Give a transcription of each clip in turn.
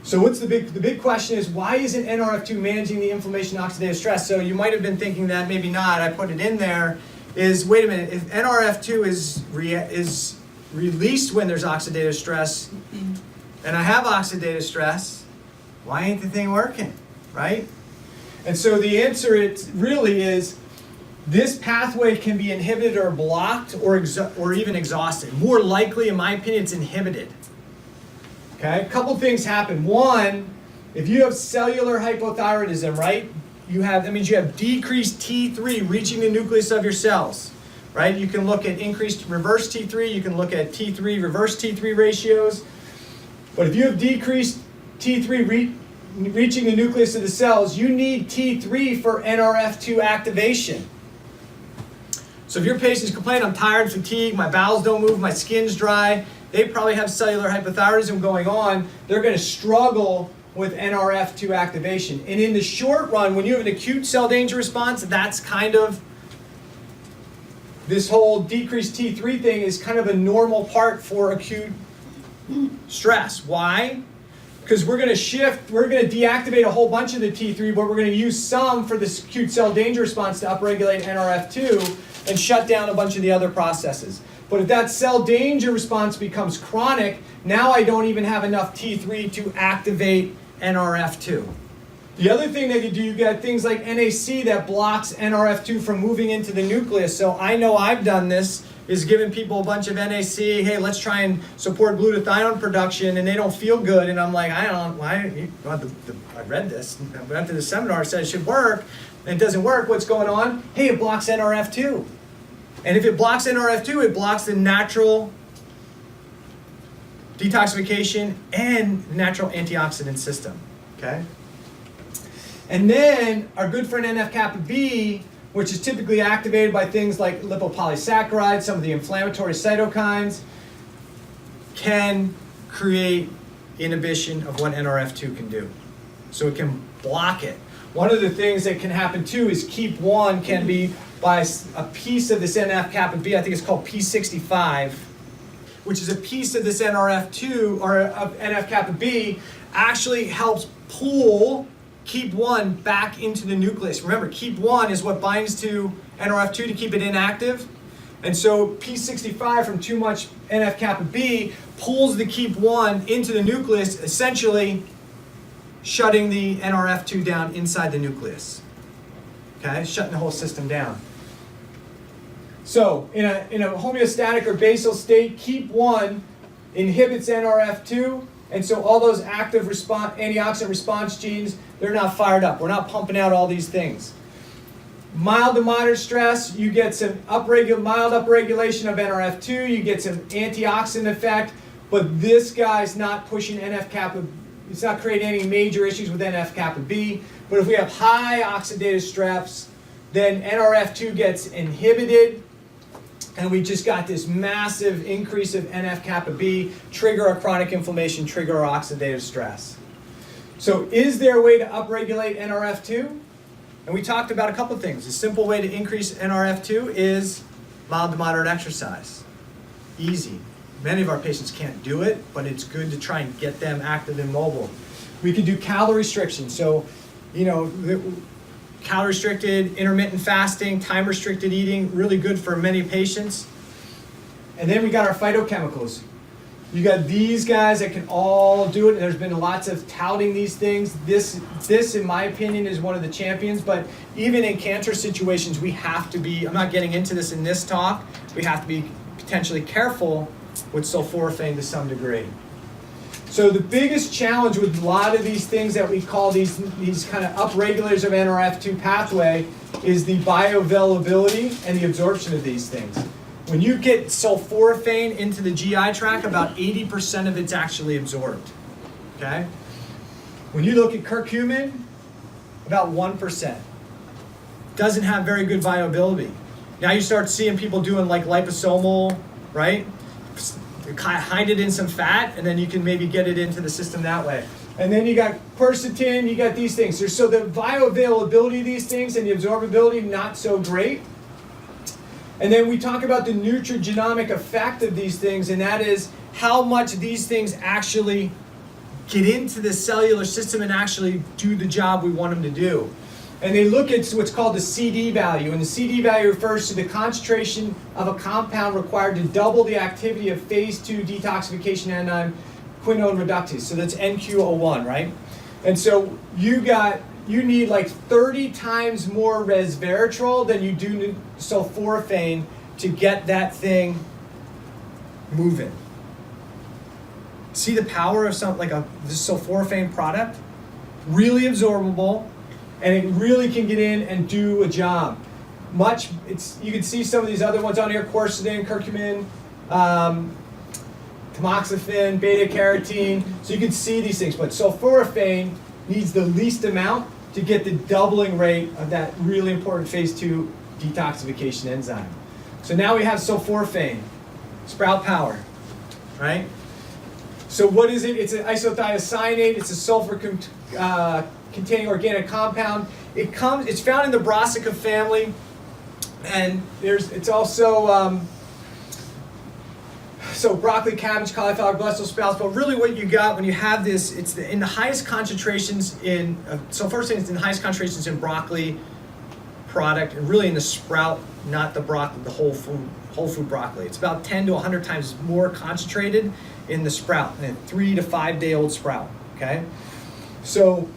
So what's the big question is, why isn't NRF2 managing the inflammation oxidative stress? So you might have been thinking that, maybe not, I put it in there, is wait a minute, if NRF2 is released when there's oxidative stress, and I have oxidative stress, why ain't the thing working, right? And so the answer really is, this pathway can be inhibited or blocked or even exhausted. More likely, in my opinion, it's inhibited. Okay, a couple things happen. One, if you have cellular hypothyroidism, right, that means you have decreased T3 reaching the nucleus of your cells, right? You can look at increased reverse T3, you can look at T3 reverse T3 ratios. But if you have decreased T3 reaching the nucleus of the cells, you need T3 for NRF2 activation. So if your patients complain, I'm tired, fatigued, my bowels don't move, my skin's dry, they probably have cellular hypothyroidism going on, they're going to struggle with NRF2 activation. And in the short run, when you have an acute cell danger response, that's kind of, this whole decreased T3 thing is kind of a normal part for acute stress. Why? Because we're going to deactivate a whole bunch of the T3, but we're going to use some for this acute cell danger response to upregulate NRF2 and shut down a bunch of the other processes. But if that cell danger response becomes chronic, now I don't even have enough T3 to activate NRF2. The other thing that you do, you get things like NAC that blocks NRF2 from moving into the nucleus. So I know I've done this, is giving people a bunch of NAC, hey, let's try and support glutathione production, and they don't feel good. And I'm like, I read this, I went to the seminar, said it should work, and it doesn't work. What's going on? Hey, it blocks NRF2. And if it blocks NRF2, it blocks the natural detoxification and natural antioxidant system, okay? And then our good friend NF-kappa B, which is typically activated by things like lipopolysaccharides, some of the inflammatory cytokines, can create inhibition of what NRF2 can do. So it can block it. One of the things that can happen too is KEAP1 can be by a piece of this NF-kappa B, I think it's called P65, which is a piece of this NRF2 or of NF-kappa B, actually helps pull KEAP1 back into the nucleus. Remember, KEAP1 is what binds to NRF2 to keep it inactive. And so P65 from too much NF-kappa B pulls the KEAP1 into the nucleus, essentially shutting the NRF2 down inside the nucleus. Okay, shutting the whole system down. So in a homeostatic or basal state, KEAP1 inhibits NRF2, and so all those active antioxidant response genes, they're not fired up. We're not pumping out all these things. Mild to moderate stress, you get some mild upregulation of NRF2, you get some antioxidant effect, but this guy's not pushing NF-kappa, it's not creating any major issues with NF-kappa B. But if we have high oxidative stress, then NRF2 gets inhibited, and we just got this massive increase of NF-kappa B, trigger our chronic inflammation, trigger our oxidative stress. So is there a way to upregulate NRF2? And we talked about a couple of things. A simple way to increase NRF2 is mild to moderate exercise. Easy. Many of our patients can't do it, but it's good to try and get them active and mobile. We could do calorie restriction. So, calorie restricted, intermittent fasting, time restricted eating, really good for many patients. And then we got our phytochemicals. You got these guys that can all do it, and there's been lots of touting these things. This, in my opinion, is one of the champions, but even in cancer situations, we have to be, I'm not getting into this in this talk, we have to be potentially careful with sulforaphane to some degree. So the biggest challenge with a lot of these things that we call these kind of upregulators of NRF2 pathway is the bioavailability and the absorption of these things. When you get sulforaphane into the GI tract, about 80% of it's actually absorbed, okay? When you look at curcumin, about 1%. Doesn't have very good bioavailability. Now you start seeing people doing like liposomal, right? Hide it in some fat, and then you can maybe get it into the system that way. And then you got quercetin, you got these things. So the bioavailability of these things and the absorbability, not so great. And then we talk about the nutrigenomic effect of these things, and that is how much these things actually get into the cellular system and actually do the job we want them to do. And they look at what's called the CD value, and the CD value refers to the concentration of a compound required to double the activity of phase 2 detoxification enzyme quinone reductase. So that's NQO1, right? And so you need like 30 times more resveratrol than you do sulforaphane to get that thing moving. See the power of something like this sulforaphane product? Really absorbable, and it really can get in and do a job. You can see some of these other ones on here: quercetin, curcumin, tamoxifen, beta-carotene. So you can see these things, but sulforaphane needs the least amount to get the doubling rate of that really important phase 2 detoxification enzyme. So now we have sulforaphane, sprout power, right? So what is it? It's an isothiocyanate. It's a sulfur containing organic compound. It's found in the Brassica family, and it's also so broccoli, cabbage, cauliflower, Brussels sprouts. But really, what you got when you have this, it's in the highest concentrations in sulforaphane. It's in the highest concentrations in broccoli product, and really in the sprout, not the broccoli, the whole food broccoli. It's about 10 to 100 times more concentrated in the sprout, in a 3 to 5 day old sprout. Okay, so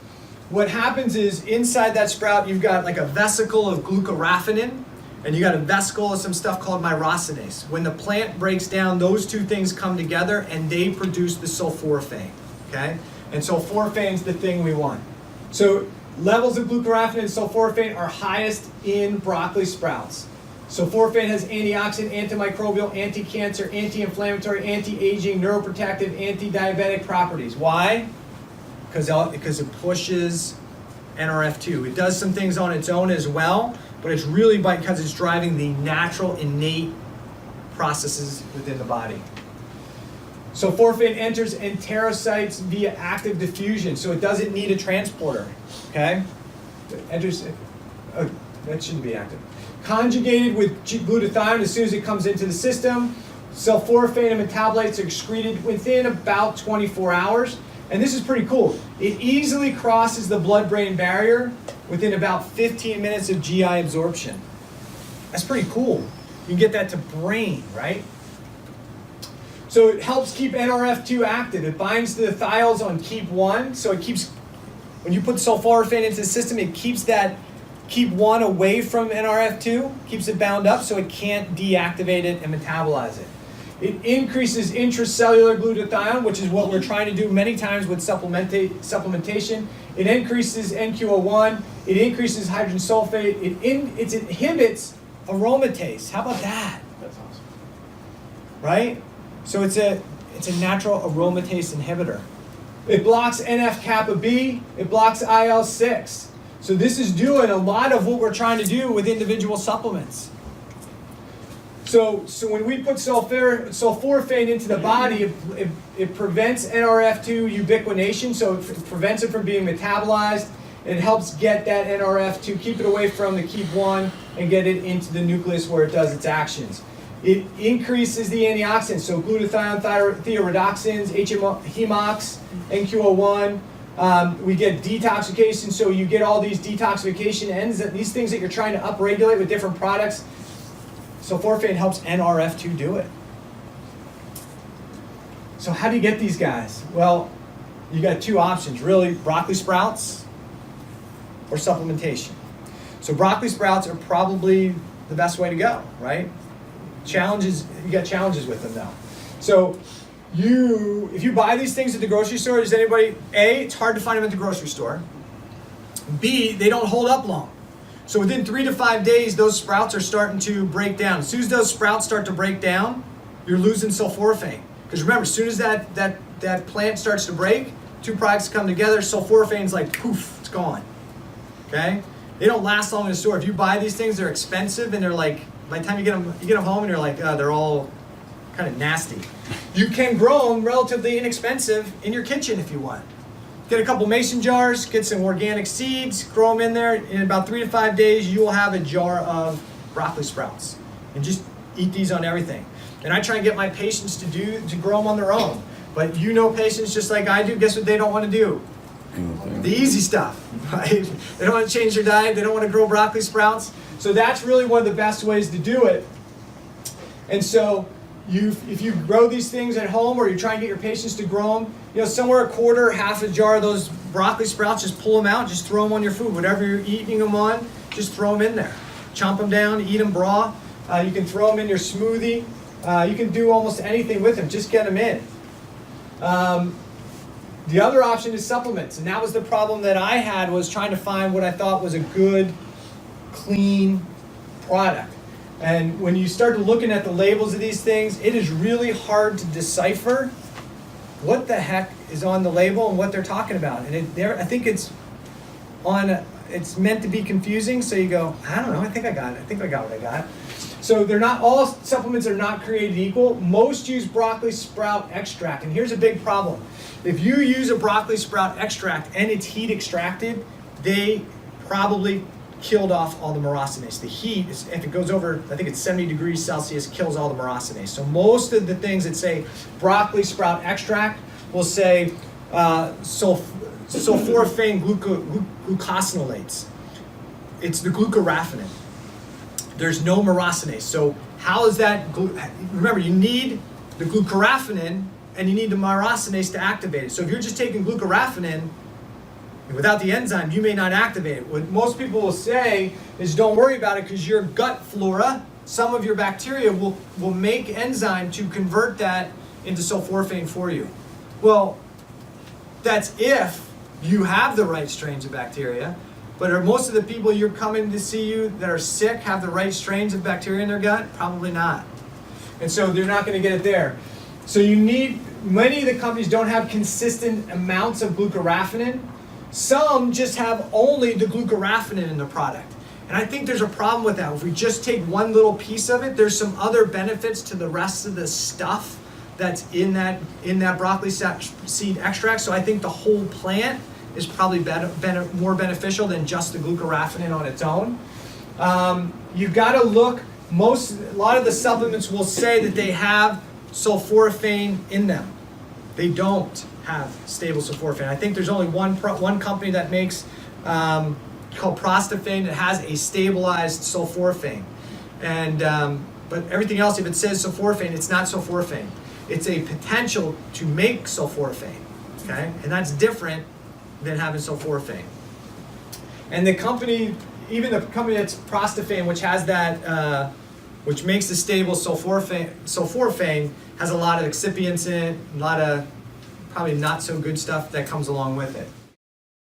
what happens is inside that sprout you've got like a vesicle of glucoraphanin, and you got a vesicle of some stuff called myrosinase. When the plant breaks down, those two things come together and they produce the sulforaphane. Okay, and sulforaphane is the thing we want. So levels of glucoraphanin and sulforaphane are highest in broccoli sprouts. Sulforaphane has antioxidant, antimicrobial, anti-cancer, anti-inflammatory, anti-aging, neuroprotective, anti-diabetic properties. Why? Because it pushes NRF2. It does some things on its own as well, but it's really because it's driving the natural, innate processes within the body. Sulforaphane enters enterocytes via active diffusion, so it doesn't need a transporter. Okay? It enters. That shouldn't be active. Conjugated with glutathione as soon as it comes into the system. Sulforaphane and metabolites are excreted within about 24 hours. And this is pretty cool. It easily crosses the blood-brain barrier within about 15 minutes of GI absorption. That's pretty cool. You can get that to brain, right? So it helps keep NRF2 active. It binds to the thiols on keep 1. So it keeps, when you put sulforaphane into the system, it keeps that keep 1 away from NRF2, keeps it bound up so it can't deactivate it and metabolize it. It increases intracellular glutathione, which is what we're trying to do many times with supplementation. It increases NQO1. It increases hydrogen sulfate. It inhibits aromatase. How about that? That's awesome. Right? So it's a natural aromatase inhibitor. It blocks NF-kappa B. It blocks IL-6. So this is doing a lot of what we're trying to do with individual supplements. So when we put sulforaphane into the body, it prevents NRF2 ubiquination, so it prevents it from being metabolized. It helps get that NRF2, keep it away from the keep 1, and get it into the nucleus where it does its actions. It increases the antioxidants, so glutathione, thioredoxins, HEMOX, NQO1. We get detoxification, so you get all these detoxification enzymes, these things that you're trying to upregulate with different products. Sulforaphane helps NRF2 do it. So how do you get these guys? Well, you got two options, really: broccoli sprouts or supplementation. So broccoli sprouts are probably the best way to go, right? Challenges, you got challenges with them though. So if you buy these things at the grocery store, does anybody, A, it's hard to find them at the grocery store. B, they don't hold up long. So within 3 to 5 days, those sprouts are starting to break down. As soon as those sprouts start to break down, you're losing sulforaphane. Because remember, as soon as that plant starts to break, two products come together, sulforaphane's like poof, it's gone. Okay? They don't last long in the store. If you buy these things, they're expensive, and they're like, by the time you get them home, and you're like, they're all kind of nasty. You can grow them relatively inexpensive in your kitchen if you want. Get a couple mason jars, get some organic seeds, grow them in there. In about 3 to 5 days, you will have a jar of broccoli sprouts. And just eat these on everything. And I try and get my patients to grow them on their own. But you know patients just like I do, guess what they don't want to do? The easy stuff, right? They don't want to change their diet, they don't want to grow broccoli sprouts. So that's really one of the best ways to do it. And so if you grow these things at home, or you try and get your patients to grow them, somewhere a quarter, half a jar of those broccoli sprouts, just pull them out, just throw them on your food. Whatever you're eating them on, just throw them in there. Chomp them down, eat them raw. You can throw them in your smoothie. You can do almost anything with them, just get them in. The other option is supplements, and that was the problem that I had, was trying to find what I thought was a good, clean product. And when you start looking at the labels of these things, it is really hard to decipher what the heck is on the label and what they're talking about. And I think it's meant to be confusing, so you go, I don't know, I think I got it. I think I got what I got. So they're not, all supplements are not created equal. Most use broccoli sprout extract, and here's a big problem. If you use a broccoli sprout extract and it's heat extracted, they probably killed off all the myrosinase. The heat, if it goes over, I think it's 70 degrees Celsius, kills all the myrosinase. So most of the things that say broccoli sprout extract will say sulforaphane glucosinolates. It's the glucoraphanin. There's no myrosinase. So how is that? Remember, you need the glucoraphanin and you need the myrosinase to activate it. So if you're just taking glucoraphanin without the enzyme, you may not activate it. What most people will say is don't worry about it, because your gut flora, some of your bacteria will make enzyme to convert that into sulforaphane for you. Well, that's if you have the right strains of bacteria. But are most of the people you're coming to see you that are sick have the right strains of bacteria in their gut? Probably not. And so they're not going to get it there. So many of the companies don't have consistent amounts of glucoraphanin. Some just have only the glucoraphanin in the product. And I think there's a problem with that. If we just take one little piece of it, there's some other benefits to the rest of the stuff that's in that broccoli seed extract. So I think the whole plant is probably more beneficial than just the glucoraphanin on its own. You've got to look, a lot of the supplements will say that they have sulforaphane in them. They don't have stable sulforaphane. I think there's only one company that makes, called Prostaphane, that has a stabilized sulforaphane. And, but everything else, if it says sulforaphane, it's not sulforaphane. It's a potential to make sulforaphane, okay? And that's different than having sulforaphane. And the company, even the company that's Prostaphane, which has that, which makes the stable sulforaphane, has a lot of excipients in it, a lot of probably not so good stuff that comes along with it.